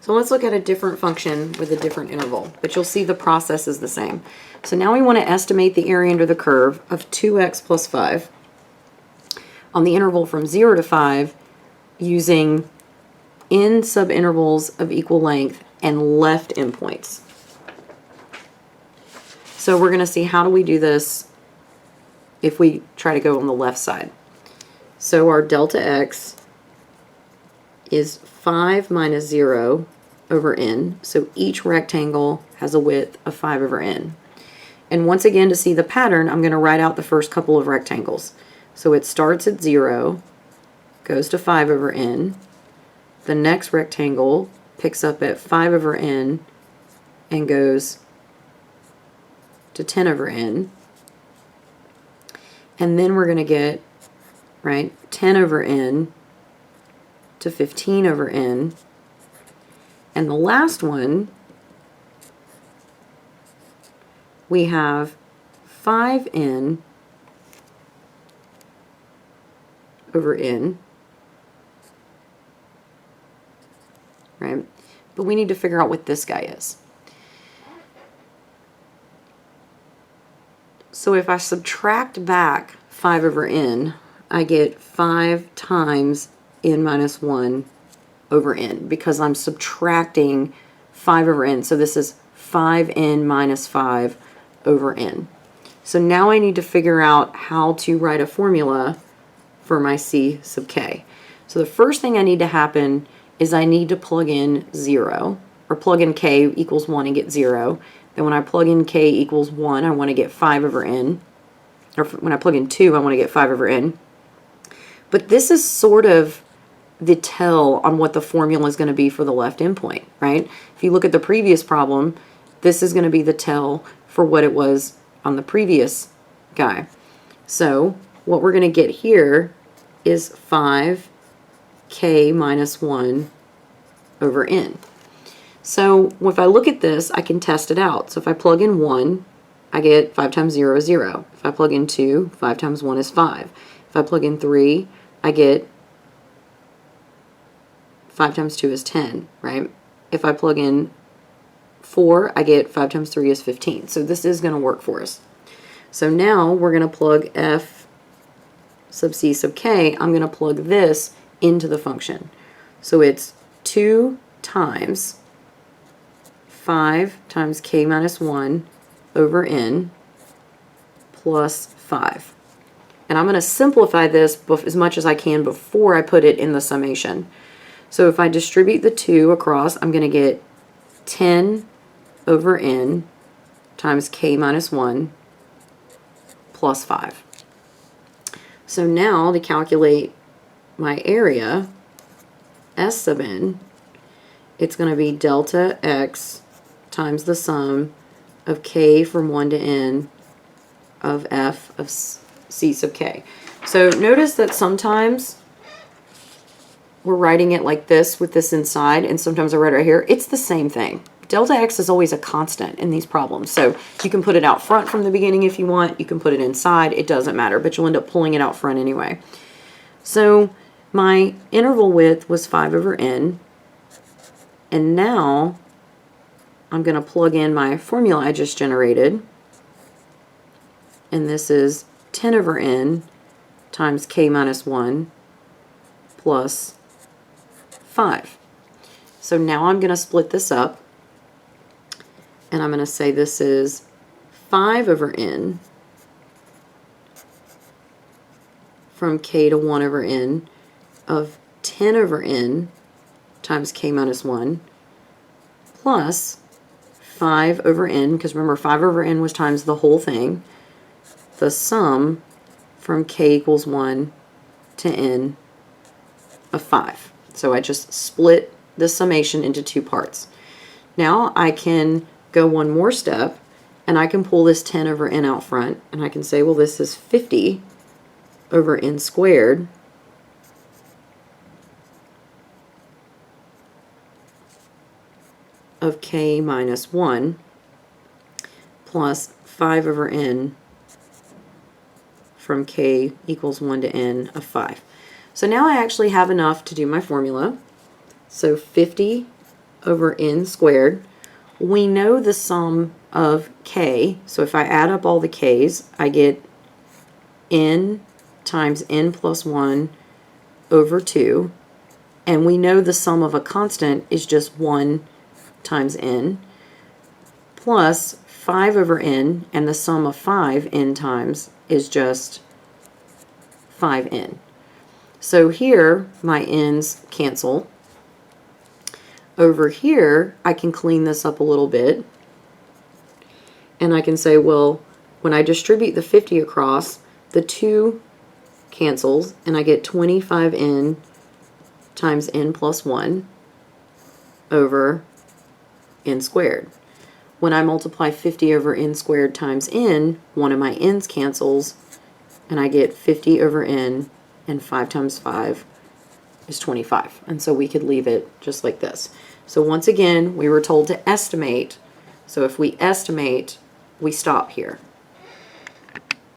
So let's look at a different function with a different interval, but you'll see the process is the same. So now we want to estimate the area under the curve of 2x plus 5 on the interval from 0 to 5 using n subintervals of equal length and left endpoints. So we're going to see how do we do this if we try to go on the left side. So our delta x is 5 minus 0 over n. So each rectangle has a width of 5 over n. And once again, to see the pattern, I'm going to write out the first couple of rectangles. So it starts at 0, goes to 5 over n. The next rectangle picks up at 5 over n and goes to 10 over n. And then we're going to get, right, 10 over n to 15 over n. And the last one, we have 5n over n, right? But we need to figure out what this guy is. So if I subtract back 5 over n, I get 5 times n minus 1 over n because I'm subtracting 5 over n. So this is 5n minus 5 over n. So now I need to figure out how to write a formula for my c sub k. So the first thing I need to happen is I need to plug in 0, or plug in k equals 1 and get 0. Then when I plug in k equals 1, I want to get 5 over n. Or when I plug in 2, I want to get 5 over n. But this is sort of the tell on what the formula is going to be for the left endpoint, right? If you look at the previous problem, this is going to be the tell for what it was on the previous guy. So what we're going to get here is 5k minus 1 over n. So if I look at this, I can test it out. So if I plug in 1, I get 5 times 0 is 0. If I plug in 2, 5 times 1 is 5. If I plug in 3, I get 5 times 2 is 10, right? If I plug in 4, I get 5 times 3 is 15. So this is going to work for us. So now we're going to plug f sub c sub k. I'm going to plug this into the function. So it's 2 times 5 times k minus 1 over n plus 5. And I'm going to simplify this as much as I can before I put it in the summation. So if I distribute the 2 across, I'm going to get 10 over n times k minus 1 plus 5. So now to calculate my area, S sub n, it's going to be delta x times the sum of k from 1 to n of f of c sub k. So notice that sometimes we're writing it like this with this inside, and sometimes I write it right here. It's the same thing. Delta x is always a constant in these problems. So you can put it out front from the beginning if you want. You can put it inside. It doesn't matter, but you'll end up pulling it out front anyway. So my interval width was 5 over n. And now I'm going to plug in my formula I just generated. And this is 10 over n times k minus 1 plus 5. So now I'm going to split this up. And I'm going to say this is 5 over n from k to 1 over n of 10 over n times k minus 1 plus 5 over n, because remember 5 over n was times the whole thing, the sum from k equals 1 to n of 5. So I just split the summation into 2 parts. Now I can go one more step, and I can pull this 10 over n out front, and I can say, well, this is 50 over n squared of k minus 1 plus 5 over n from k equals 1 to n of 5. So now I actually have enough to do my formula. So 50 over n squared. We know the sum of k, so if I add up all the k's, I get n times n plus 1 over 2. And we know the sum of a constant is just 1 times n, plus 5 over n, and the sum of 5 n times is just 5n. So here, my n's cancel. Over here, I can clean this up a little bit. And I can say, well, when I distribute the 50 across, the 2 cancels, and I get 25n times n plus 1 over n squared. When I multiply 50 over n squared times n, one of my n's cancels, and I get 50 over n, and 5 times 5 is 25. And so we could leave it just like this. So once again, we were told to estimate. So if we estimate, we stop here.